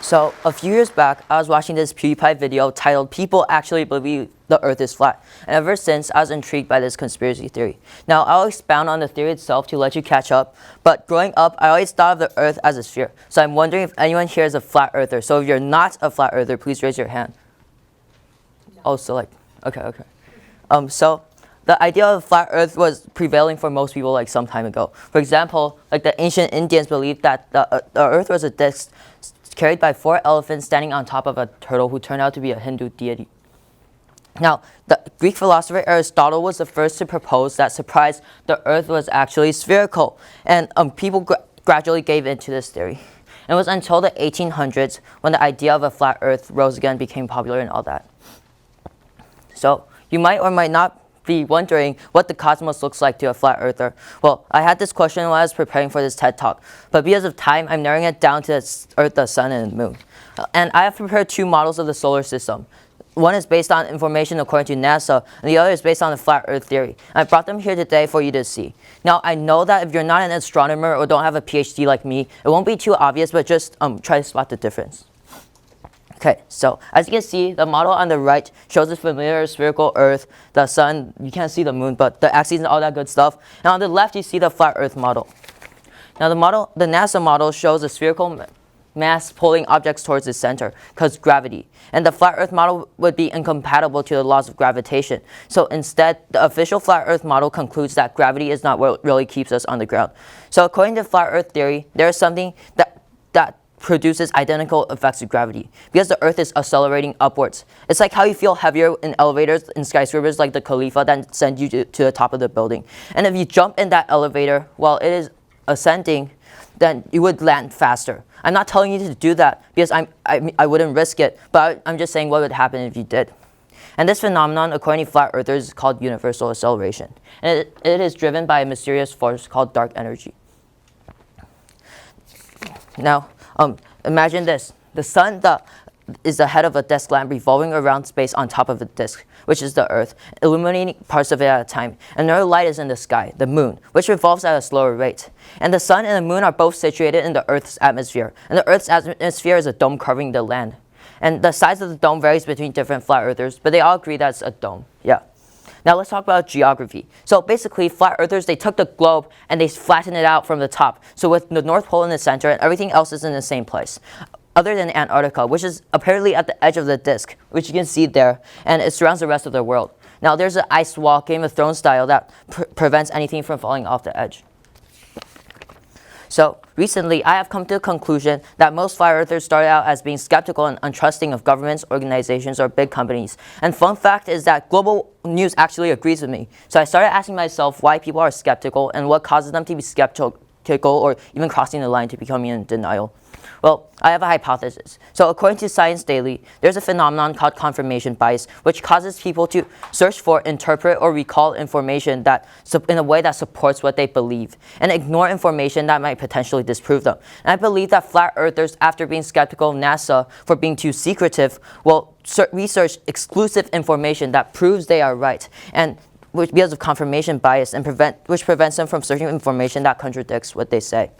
So a few years back, I was watching this PewDiePie video titled "People Actually Believe the Earth is Flat," and ever since, I was intrigued by this conspiracy theory. Now, I'll expound on the theory itself to let you catch up, but growing up, I always thought of the Earth as a sphere. So I'm wondering if anyone here is a flat earther. So if you're not a flat earther, please raise your hand. No. Oh, so okay. So the idea of a flat Earth was prevailing for most people like some time ago. For example, like the ancient Indians believed that the Earth was a disk carried by 4 elephants standing on top of a turtle who turned out to be a Hindu deity. Now, the Greek philosopher Aristotle was the first to propose that surprise, the Earth was actually spherical, and people gradually gave into this theory. And it was until the 1800s when the idea of a flat Earth rose again, became popular and all that. So you might or might not be wondering what the cosmos looks like to a flat earther. Well, I had this question while I was preparing for this TED Talk, but because of time, I'm narrowing it down to the Earth, the Sun, and the Moon. And I have prepared 2 models of the solar system. One is based on information according to NASA, and the other is based on the flat Earth theory. I brought them here today for you to see. Now, I know that if you're not an astronomer or don't have a PhD like me, it won't be too obvious, but just try to spot the difference. Okay, so as you can see, the model on the right shows the familiar spherical Earth, the Sun. You can't see the Moon, but the axes and all that good stuff. And on the left, you see the flat Earth model. Now, the NASA model shows a spherical mass pulling objects towards the center because gravity. And the flat Earth model would be incompatible to the laws of gravitation. So instead, the official flat Earth model concludes that gravity is not what really keeps us on the ground. So according to flat Earth theory, there is something that produces identical effects of gravity because the Earth is accelerating upwards. It's like how you feel heavier in elevators in skyscrapers like the Khalifa that send you to the top of the building. And if you jump in that elevator while it is ascending, then you would land faster. I'm not telling you to do that because I wouldn't risk it, but I'm just saying what would happen if you did. And this phenomenon, according to flat earthers, is called universal acceleration. And it is driven by a mysterious force called dark energy. Now, imagine this. The Sun is the head of a disk lamp revolving around space on top of the disk, which is the Earth, illuminating parts of it at a time. Another light is in the sky, the Moon, which revolves at a slower rate. And the Sun and the Moon are both situated in the Earth's atmosphere. And the Earth's atmosphere is a dome covering the land. And the size of the dome varies between different flat earthers, but they all agree that it's a dome. Yeah. Now let's talk about geography. So basically, flat earthers, they took the globe and they flattened it out from the top. So with the North Pole in the center and everything else is in the same place, other than Antarctica, which is apparently at the edge of the disk, which you can see there, and it surrounds the rest of the world. Now there's an ice wall, Game of Thrones style, that prevents anything from falling off the edge. So recently, I have come to the conclusion that most flat earthers started out as being skeptical and untrusting of governments, organizations, or big companies. And fun fact is that global news actually agrees with me. So I started asking myself why people are skeptical and what causes them to be skeptical or even crossing the line to becoming in denial. Well, I have a hypothesis. So according to Science Daily, there's a phenomenon called confirmation bias, which causes people to search for, interpret, or recall information in a way that supports what they believe, and ignore information that might potentially disprove them. And I believe that flat earthers, after being skeptical of NASA for being too secretive, will research exclusive information that proves they are right, and because of confirmation bias, which prevents them from searching information that contradicts what they say.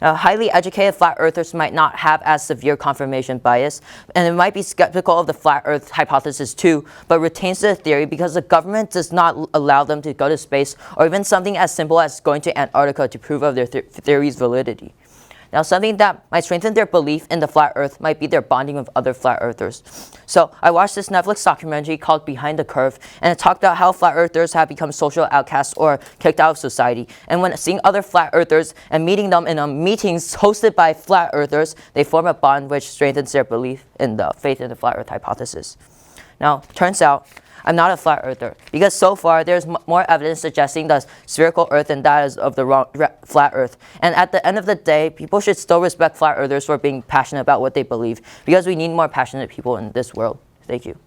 Highly educated flat earthers might not have as severe confirmation bias, and it might be skeptical of the flat earth hypothesis too, but retains the theory because the government does not allow them to go to space or even something as simple as going to Antarctica to prove of their theory's validity. Now, something that might strengthen their belief in the flat earth might be their bonding with other flat earthers. So I watched this Netflix documentary called Behind the Curve, and it talked about how flat earthers have become social outcasts or kicked out of society. And when seeing other flat earthers and meeting them in meetings hosted by flat earthers, they form a bond which strengthens their belief in the faith in the flat earth hypothesis. Now, turns out I'm not a flat earther because so far there's more evidence suggesting the spherical earth than that is of the flat earth. And at the end of the day, people should still respect flat earthers for being passionate about what they believe because we need more passionate people in this world. Thank you.